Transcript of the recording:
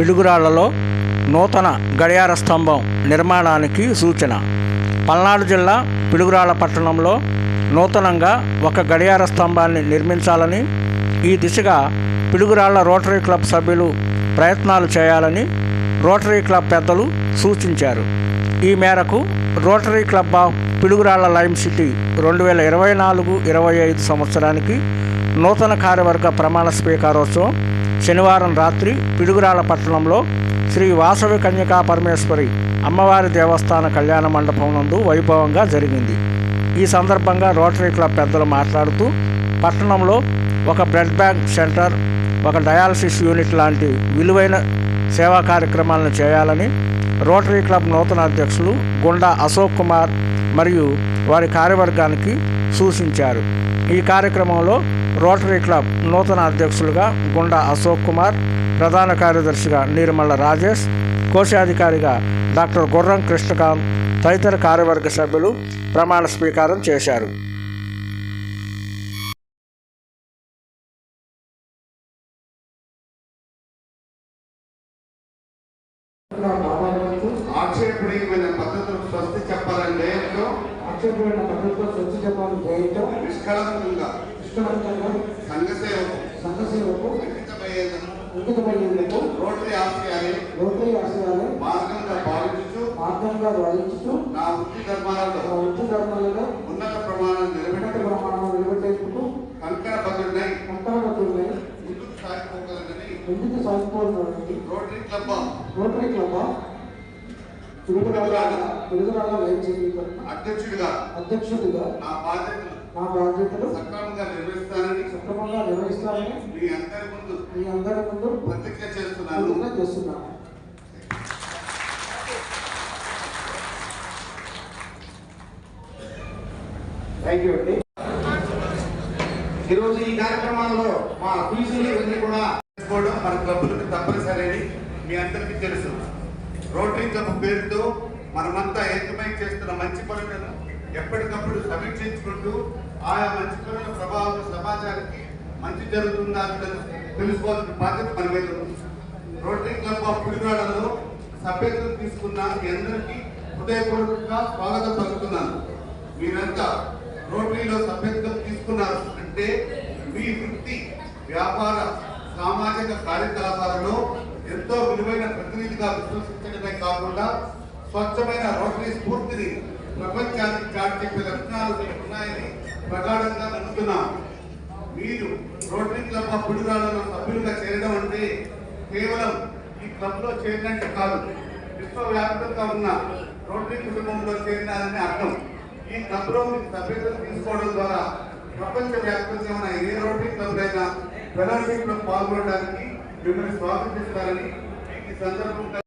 పిడుగురాళ్లలో నూతన గడియార స్తంభం నిర్మాణానికి సూచన. పల్నాడు జిల్లా పిడుగురాళ్ల పట్టణంలో నూతనంగా ఒక గడియార స్తంభాన్ని నిర్మించాలని, ఈ దిశగా పిడుగురాళ్ల రోటరీ క్లబ్ సభ్యులు ప్రయత్నాలు చేయాలని రోటరీ క్లబ్ పెద్దలు సూచించారు. ఈ మేరకు rotary club of Piduguralla lime city 2024-25 సంవత్సరానికి నూతన కార్యవర్గ ప్రమాణ స్వీకారోత్సవం శనివారం రాత్రి పిడుగురాళ్ల పట్టణంలో శ్రీ వాసవి కన్యకా పరమేశ్వరి అమ్మవారి దేవస్థాన కళ్యాణ మండపం నందు వైభవంగా జరిగింది. ఈ సందర్భంగా రోటరీ క్లబ్ పెద్దలు మాట్లాడుతూ, పట్టణంలో ఒక బ్లడ్ బ్యాంక్ సెంటర్, ఒక డయాలసిస్ యూనిట్ లాంటి విలువైన సేవా కార్యక్రమాలను చేయాలని రోటరీ క్లబ్ నూతన అధ్యక్షులు గుండా అశోక్ కుమార్ మరియు వారి కార్యవర్గానికి సూచించారు. ఈ కార్యక్రమంలో రోటరీ క్లబ్ నూతన అధ్యక్షులుగా గుండా అశోక్ కుమార్, ప్రధాన కార్యదర్శిగా నీరుమల్ల రాజేష్, కోశాధికారిగా డాక్టర్ గుర్రం కృష్ణకాంత్ తదితర కార్యవర్గ సభ్యులు ప్రమాణ స్వీకారం చేశారు. ఆక్షేపణీయమైన పద్ధతులకు స్వస్తి చెప్పాలని చేయటం, నిష్కళంకంగా సంఘసేవకు అంకితమయ్యేందుకు రోటరీ ఆశయాలే మార్గంగా భావించుచు నా వృత్తి ధర్మాలలో ఉన్నత ప్రమాణాలు నిలబెట్టేందుకు కంకణబద్ధుడై ముందుకు సాగిపోగలనని rotary club Piduguralla lime city అధ్యక్షుడిగా నా బాధ్యతలు సక్రమంగా నిర్వహిస్తానని మీ అందరి ముందు ప్రతిజ్ఞ చేస్తున్నాను. థ్యాంక్ యూ అండి. ఈరోజు ఈ కార్యక్రమాల్లో మా ఫీజులు ఇవన్నీ కూడా మన క్లబ్బులకు తప్పనిసరి అని మీ అందరికీ తెలుసు. రోటరీ క్లబ్ పేరుతో మనమంతా ఏకమై చేస్తున్న మంచి పనులను ఎప్పటికప్పుడు సమీక్షించుకుంటూ ఆయా మంచి పనుల ప్రభావం సమాజానికి మంచి జరుగుతుందా తెలుసుకోవాల్సిన బాధ్యత మన మీద ఉంది. రోటరీ క్లబ్ ఆఫ్ పిడుగురాళ్లలో సభ్యత్వం తీసుకున్న మీ అందరికీ హృదయపూర్వకంగా స్వాగతం పలుకుతున్నాను. మీరంతా రోటరీలో సభ్యత్వం తీసుకున్నారు అంటే మీ వృత్తి, వ్యాపార, సామాజిక కార్యకలాపాలలో ఎంతో విలువైన ప్రతినిధిగా విశ్వసించడమే కాకుండా స్వచ్ఛమైన రోటరీ స్ఫూర్తిని ప్రపంచానికి చాటి చెప్పే లక్షణాలు ఉన్నాయని ప్రగాఢంగా నమ్ముతున్నాం. మీరు రోటరీ క్లబ్ ఆఫ్ పిడుగురాళ్లలో సభ్యులుగా చేరడం అంటే కేవలం ఈ క్లబ్లో చేరినట్టు కాదు, విశ్వవ్యాప్తంగా ఉన్న రోటరీ కుటుంబంలో చేరినారని అర్థం. ఈ క్లబ్లో మీకు సభ్యత్వం తీసుకోవడం ద్వారా ప్రపంచ వ్యాప్తంగా ఉన్న ఏ రోటరీ క్లబ్ అయినా ఫెలోషిప్ లో పాల్గొనడానికి మిమ్మల్ని స్వాగతిస్తారని ఈ సందర్భంగా